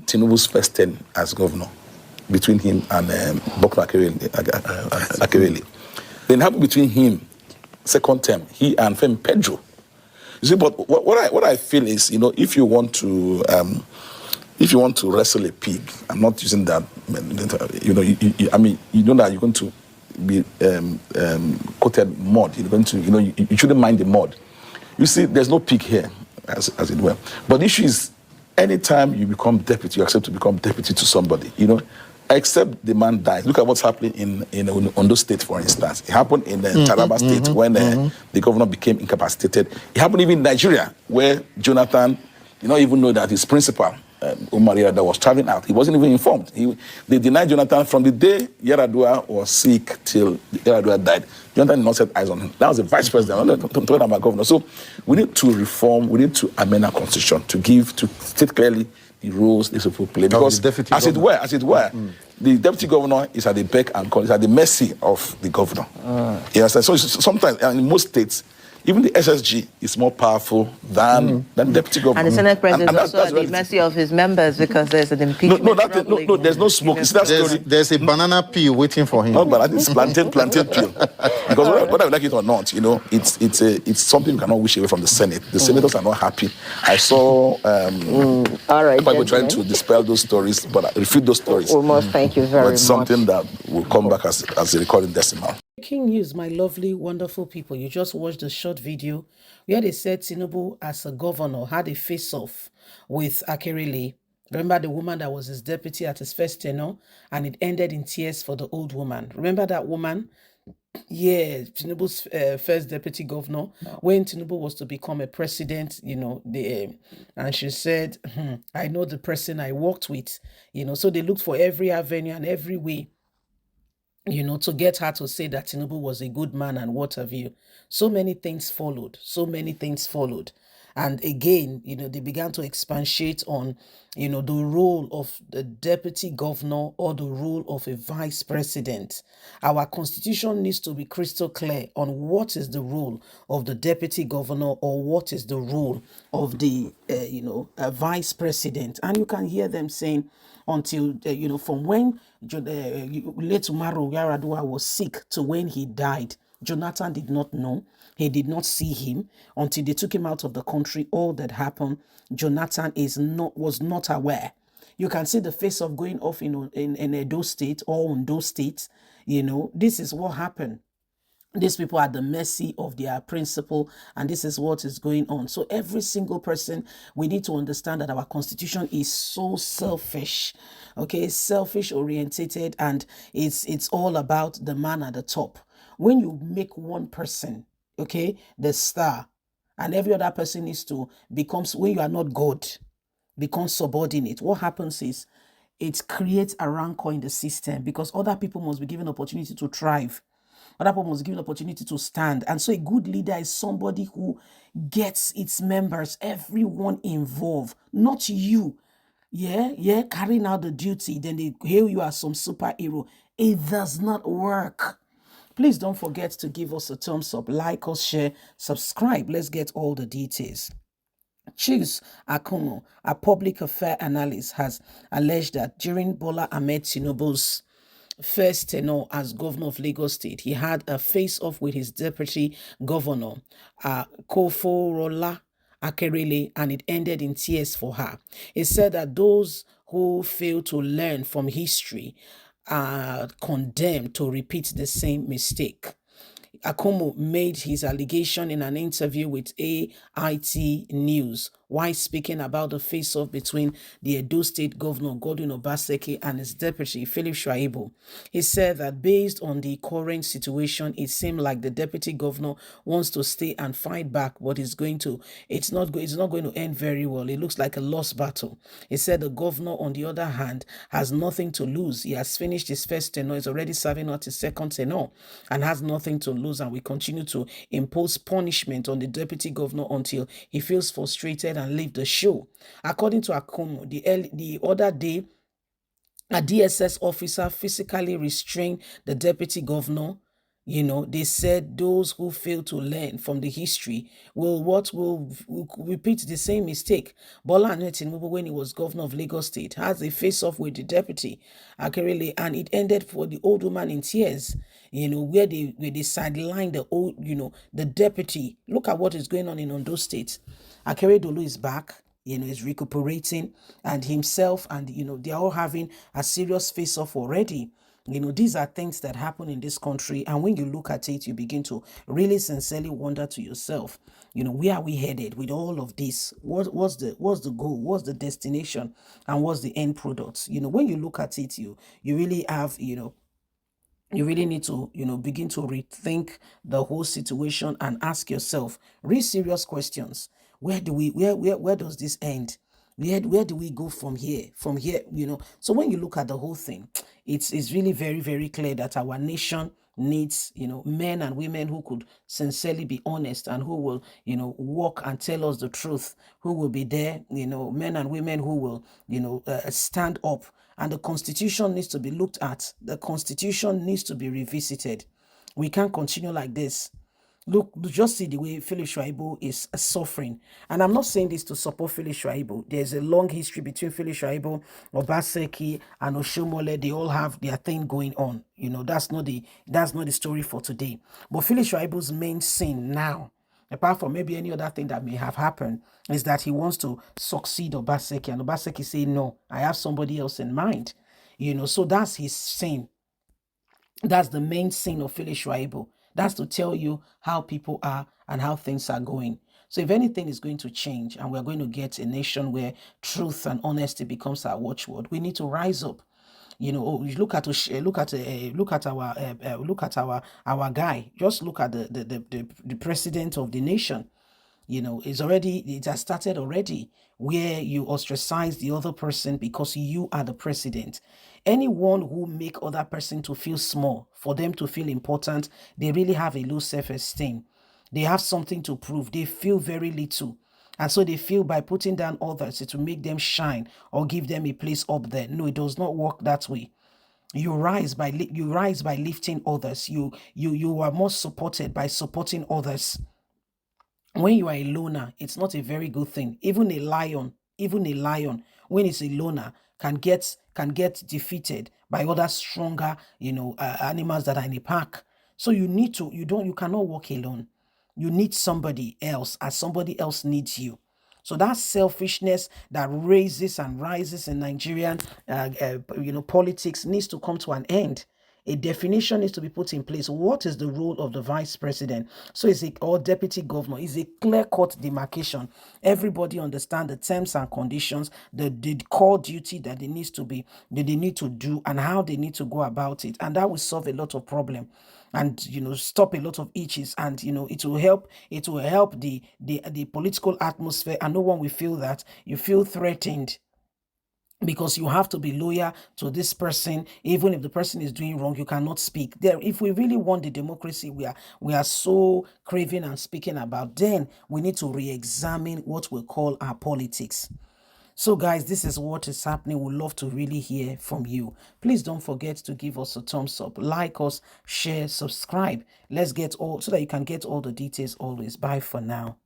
Tinubu's first term as governor between him and Dr. Akerele. Then it happened between him, second term, he and Femi Pedro. You see, but what I feel is, if you want to wrestle a pig, I'm not using that, you know that you're going to be coated mud. You're going to, you shouldn't mind the mud. You see, there's no pig here, as it were. But the issue is, anytime you become deputy, you accept to become deputy to somebody, except the man dies. Look at what's happening in Ondo State, for instance. It happened in Taraba State when the governor became incapacitated. It happened even in Nigeria, where Jonathan did not even know that his principal, Umar Yar'Adua, was traveling out. He wasn't even informed. They denied Jonathan from the day Yar'Adua was sick till Yar'Adua died. Jonathan did not set eyes on him. That was the vice president. I'm not talking about governor. So we need to reform, we need to amend our constitution to state clearly the roles these people play. Because as it were, the deputy governor is at the beck and call, is at the mercy of the governor. Yes, so sometimes in most states, even the SSG is more powerful than the deputy governor. And the Senate president is also at the mercy of his members because there's an impeachment. No, there's no smoke. There's a banana peel waiting for him. No, but I think it's plantain peel. Because whether I like it or not, it's something you cannot wish away from the Senate. The senators are not happy. I saw people trying to dispel those stories, but refute those stories. We must thank you very much. It's something that will come back as a recording decimal. Breaking news, my lovely, wonderful people. You just watched a short video where they said Tinubu, as a governor, had a face-off with Akerele. Remember the woman that was his deputy at his first tenure, and it ended in tears for the old woman. Remember that woman? Yeah, Tinubu's first deputy governor, when Tinubu was to become a president, and she said, I know the person I worked with, so they looked for every avenue and every way, to get her to say that Tinubu was a good man and what have you. So many things followed. And again, they began to expatiate on, the role of the deputy governor or the role of a vice president. Our constitution needs to be crystal clear on what is the role of the deputy governor or what is the role of the, vice president. And you can hear them saying, until, from when late Umaru Yar'Adua was sick to when he died, Jonathan did not know. He did not see him until they took him out of the country. All that happened, Jonathan was not aware. You can see the face of going off in Edo State or Ondo State. This is what happened. These people are at the mercy of their principal, and this is what is going on. So every single person, we need to understand that our constitution is so selfish, selfish orientated, and it's all about the man at the top. When you make one person, the star, and every other person needs to when you are not God, become subordinate, what happens is it creates a rancor in the system because other people must be given opportunity to thrive. Other people must give an opportunity to stand. And so a good leader is somebody who gets its members, everyone involved, not you. Carrying out the duty, then they hail you as some superhero. It does not work. Please don't forget to give us a thumbs up, like us, share, subscribe. Let's get all the details. Chief Akunna, a public affair analyst, has alleged that during Bola Ahmed Tinubu's first tenure as governor of Lagos State, he had a face-off with his deputy governor, Koforola Akerele, and it ended in tears for her. He said that those who fail to learn from history are condemned to repeat the same mistake. Akunna made his allegation in an interview with AIT News while speaking about the face-off between the Edo State Governor Godwin Obaseki and his deputy Philip Shaibu. He said that based on the current situation, it seemed like the deputy governor wants to stay and fight back, but it's not going to end very well. It looks like a lost battle. He said the governor, on the other hand, has nothing to lose. He has finished his first tenure, is already serving out his second tenure, and has nothing to lose, and we continue to impose punishment on the deputy governor until he feels frustrated and leave the show. According to Akunna, the other day, a DSS officer physically restrained the deputy governor They said those who fail to learn from the history will repeat the same mistake. Bola Ahmed Tinubu, when he was governor of Lagos State, has a face-off with the deputy Akerele, and it ended for the old woman in tears. Where they sidelined the old, the deputy. Look at what is going on in Ondo State. Akeredolu is back. Is recuperating, and himself, and they're all having a serious face-off already. These are things that happen in this country, and when you look at it, you begin to really sincerely wonder to yourself, where are we headed with all of this? What's the goal? What's the destination? And what's the end product? When you look at it, you really have, you really need to, begin to rethink the whole situation and ask yourself real serious questions. Where does this end? Where do we go from here? From here, So when you look at the whole thing, it's really very, very clear that our nation needs, men and women who could sincerely be honest and who will, walk and tell us the truth, who will be there, men and women who will, stand up. And the constitution needs to be looked at. The constitution needs to be revisited. We can't continue like this. Look, just see the way Philip Shuaibu is suffering. And I'm not saying this to support Philip Shuaibu. There's a long history between Philip Shuaibu, Obaseki, and Oshomole. They all have their thing going on. That's not the story for today. But Philip Shuaibu's main sin now, apart from maybe any other thing that may have happened, is that he wants to succeed Obaseki. And Obaseki say, no, I have somebody else in mind. So that's his sin. That's the main sin of Philip Shuaibu. That's to tell you how people are and how things are going. So if anything is going to change and we're going to get a nation where truth and honesty becomes our watchword, we need to rise up. Look at our guy. Just look at the president of the nation. It has started already, where you ostracize the other person because you are the president. Anyone who make other person to feel small, for them to feel important, they really have a low self-esteem. They have something to prove. They feel very little. And so they feel by putting down others, it will make them shine or give them a place up there. No, it does not work that way. You rise by lifting others. You are more supported by supporting others. When you are a loner, it's not a very good thing. Even a lion, when it's a loner, can get defeated by other stronger, animals that are in a pack. So you cannot walk alone. You need somebody else, as somebody else needs you. So that selfishness that raises and rises in Nigerian, politics needs to come to an end. A definition needs to be put in place. What is the role of the vice president? So or deputy governor is a clear-cut demarcation. Everybody understand the terms and conditions, the core duty that they need to do, and how they need to go about it. And that will solve a lot of problem, and stop a lot of itches, and it will help the political atmosphere, and no one will feel that you feel threatened, because you have to be loyal to this person. Even if the person is doing wrong, you cannot speak there. If we really want the democracy we are so craving and speaking about, then we need to re-examine what we call our politics. So guys, this is what is happening. We'd love to really hear from you. Please don't forget to give us a thumbs up, like us, share, subscribe. Let's get so that you can get all the details always. Bye for now.